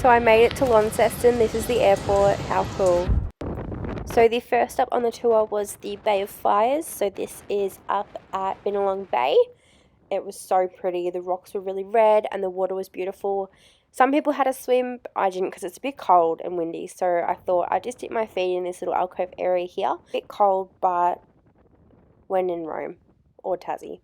So I made it to Launceston. This is the airport. How cool. So the first stop on the tour was the Bay of Fires. So this is up at Binalong Bay. It was so pretty. The rocks were really red and the water was beautiful. Some people had a swim, but I didn't because it's a bit cold and windy. So I thought I'd just dip my feet in this little alcove area here. A bit cold, but when in Rome or Tassie.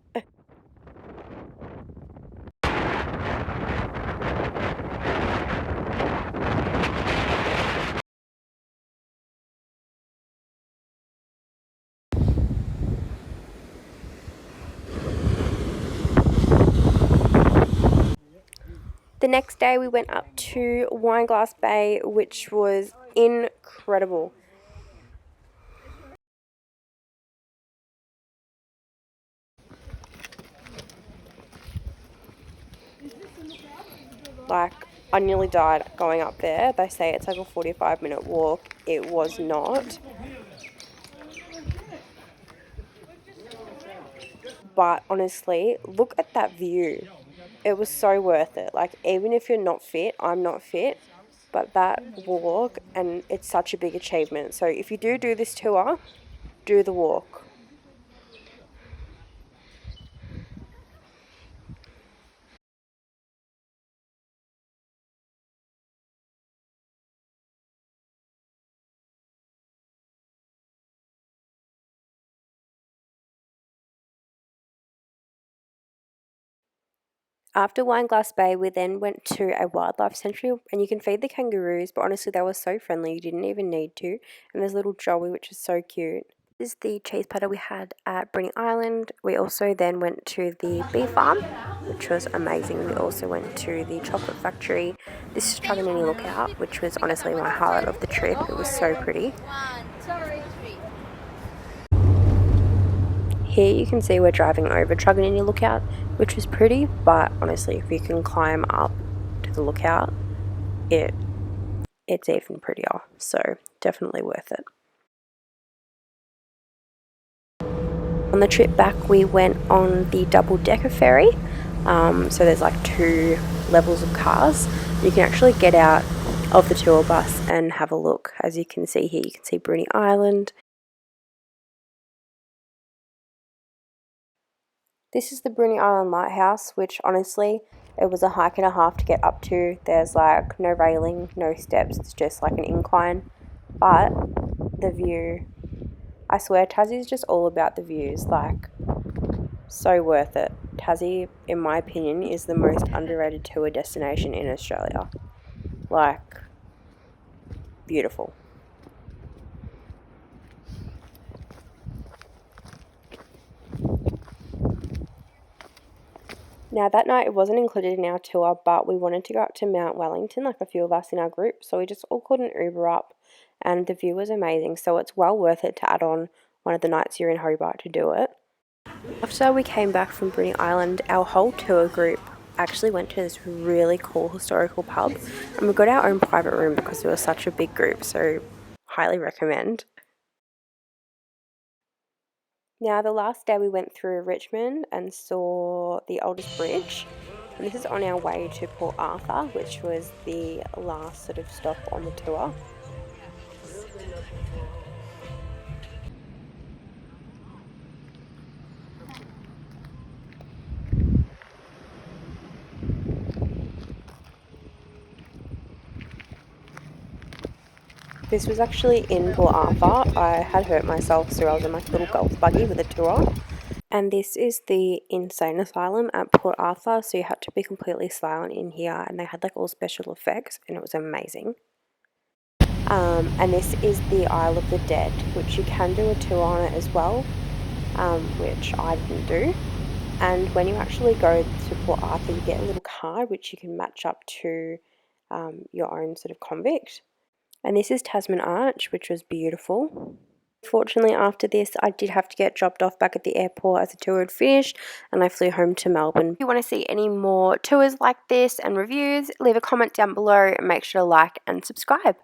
The next day we went up to Wineglass Bay, which was incredible. Like, I nearly died going up there. They say it's like a 45-minute walk. It was not. But honestly, look at that view. It was so worth it. Like, even if you're not fit, I'm not fit, but that walk, and it's such a big achievement. So if you do this tour, do the walk. After Wineglass Bay, we then went to a wildlife sanctuary, and you can feed the kangaroos, but honestly, they were so friendly, you didn't even need to. And there's little Joey, which is so cute. This is the cheese platter we had at Bruny Island. We also then went to the bee farm, which was amazing. We also went to the chocolate factory. This is Truganini Lookout, which was honestly my highlight of the trip. It was so pretty. Here you can see we're driving over Truganini Lookout, which was pretty, but honestly, if you can climb up to the lookout, it's even prettier, so definitely worth it. On the trip back, we went on the double-decker ferry. So there's like 2 levels of cars. You can actually get out of the tour bus and have a look. As you can see here, you can see Bruny Island. This is the Bruny Island Lighthouse, which honestly, it was a hike and a half to get up to. There's like no railing, no steps, it's just like an incline. But the view, I swear Tassie is just all about the views, like so worth it. Tassie, in my opinion, is the most underrated tour destination in Australia. Like, beautiful. Now that night it wasn't included in our tour, but we wanted to go up to Mount Wellington, like a few of us in our group, so we just all called an Uber up, and the view was amazing, so it's well worth it to add on one of the nights you're in Hobart to do it. After we came back from Bruny Island, our whole tour group actually went to this really cool historical pub, and we got our own private room because we were such a big group, so highly recommend. Now, the last day we went through Richmond and saw the oldest bridge, and this is on our way to Port Arthur, which was the last sort of stop on the tour. This was actually in Port Arthur. I had hurt myself, so I was in my little golf buggy with a tour. And this is the insane asylum at Port Arthur, so you had to be completely silent in here, and they had like all special effects, and it was amazing. And this is the Isle of the Dead, which you can do a tour on it as well, which I didn't do. And when you actually go to Port Arthur, you get a little card which you can match up to your own sort of convict. And this is Tasman Arch, which was beautiful. Fortunately, after this, I did have to get dropped off back at the airport as the tour had finished, and I flew home to Melbourne. If you want to see any more tours like this and reviews, leave a comment down below and make sure to like and subscribe.